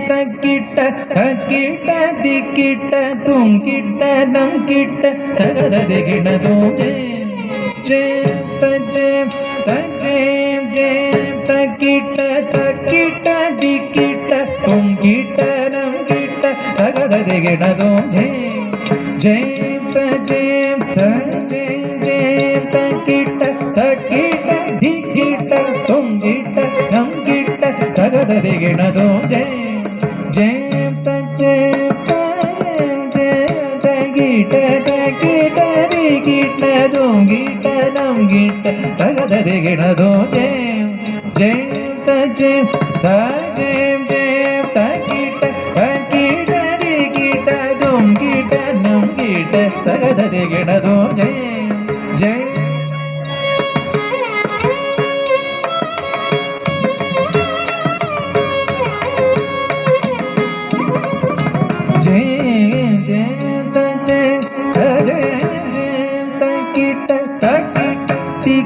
தக்கிட்ட தக்கிட்ட திக்கிட்ட தூங்கிட்ட நம் கிட்ட தகதது கிணதும் தக்கிட்ட தக்கிட்ட திக்கிட்ட தூங்கிட்ட நம் கிட்ட தகதது கிணதும் ஜெயம் தஜெயம் தஜெயம் தக்கிட்ட தக்கிட்ட திக்கிட்ட தூங்கிட்ட நம் கிட்ட தகதது கிணதும் ஜெயம் தஜெயம் தஜெயம் தகிட்ட தக்கிட்ட திக்கிட்ட தூங்கிட்ட நம் கிட்ட தகதது கிணதும் ஜெயம் தஜெயம் தஜெயம் ஜெயம் தக்கிட்ட தக்கிட்ட திக்கிட்ட தூங்கிட்ட நம் கிட்ட தகதது கிணதும் ஜெயம்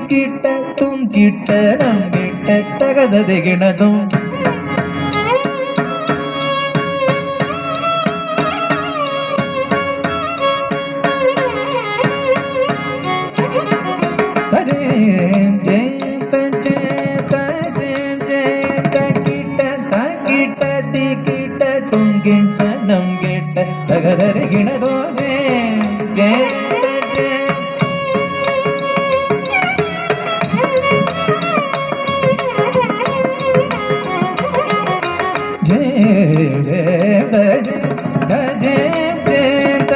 கிட்ட தும் கிட்ட நம் கிட்ட தகதது கிணதும் தஜெயம் ஜெயம் தஜெயம் தஜெயம் ஜெயம் தக்கிட்ட தக்கிட்ட திக்கிட்ட தும் கிட்ட நம் கிட்ட தகதது கிணதும் ஜெயம்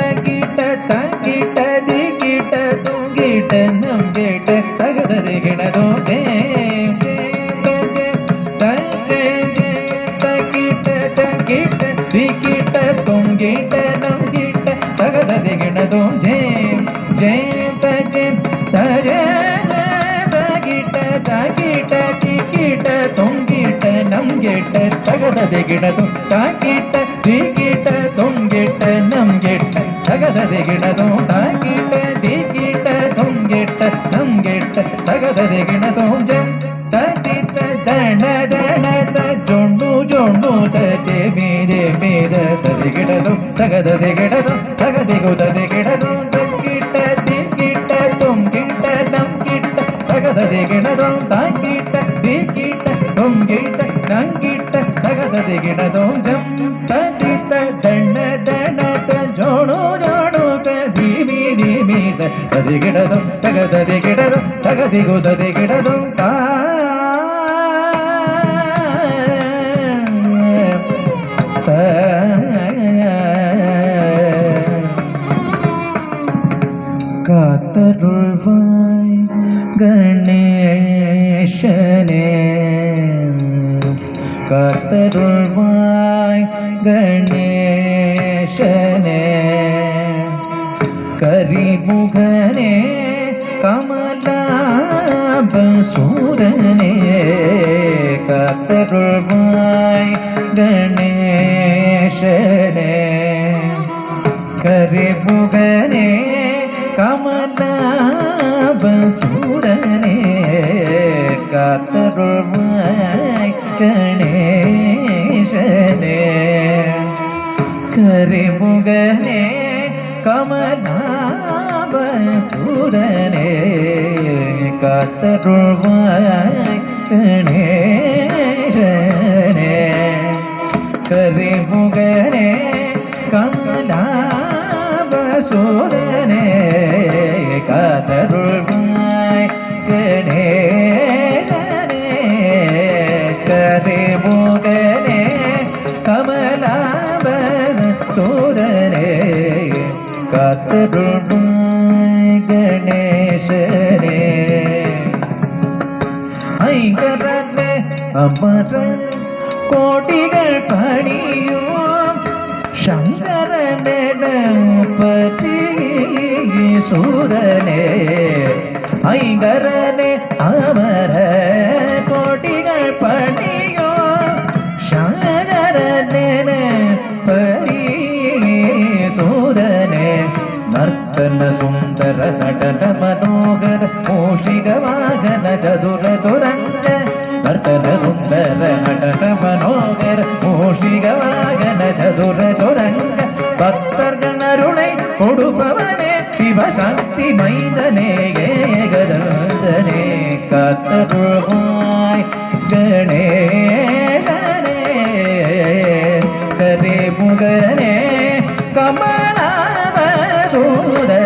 தக்கிட்ட தக்கிட்ட திக்கிட்ட தூங்கிட்ட நம் கிட்ட தகதது கிணதும் தக்கிட்ட தக்கிட்ட திக்கிட்ட தூங்கிட்ட நம் கிட்ட தகதது கிணதும் ஜெயம் தஜெயம் தஜெயம் தகிட்ட தக்கிட்ட திக்கிட்ட தூங்கிட்ட நம் கிட்ட தகதது கிணதும் தாக்கிட்ட திக்கிட்ட தொங்கிட்ட நம் கிட்ட தகதது கிணதும் தாக்கிட்ட திக்கிட்ட தொங்கிட்ட நம் கிட்ட தகதது கிணதும் தத்தித்த தண தண ஜொண்டு ஜொண்டு தே மீದೆ மீத தது கிடதும் தகதது கிடதும் தகதிகுதது கிடதும் தக்கிட்ட திக்கிட்ட தொங்கிட்ட நம் கிட்ட தகதது கிணதும் தாக்கிட்ட திக்கிட்ட தொங்கிட்ட நம் கிட்ட தகதது கிணதும் தத்தித்த தண தண ஜோಣು ಜೋಣು ಧೀಮಿ ಧೀಮಿ ತದಿ ಗಿಡದು ತಗದದಿ ಗಿಡದು ತಗದಿಗುದದಿ ಗಿಡದು காத்தருள்வாய் கணேசனே காத்தருள்வாய் கணேசனே கரிமுகனே கமலாபசூரனே காத்தருள்வாய் கணேசனே கரிமுகனே கமலாபசூரனே காத்தருள்வாய் கணேசனே கரிமுகனே கமலாபசூரனே காத்தருள்வாய் கணேசனே கரிமுகனே கமலாபசூரனே காத்தருள்வாய் கணேசனே கரிமுகனே கமலாபசூரனே காத்தருள்வாய் கணேசனே ஐங்கரனே அமர கோடிகள் பணியும் சங்கரனே பதி சூரனே ஐங்கரனே அமர கோடிகள் பணியும் சங்கரனே பதி சூரனே ನರ್ತನ ಸುಂದರ ನಟನ ಮನೋಗರ ಮೂಷಿಕ ವಾಹನ ಚದುರ ತುರಂಗ ನರ್ತನ சுந்தர நடன மனோகர மூஷிக வாகன சதுர துரங்க பக்தர்கள் அருளை கொடுப்பவனே சிவசக்தி மைந்தனே ஏகதந்தனே காத்தருள்வாய் கணேசனே கரே முகனே கமலாவ சூதரனே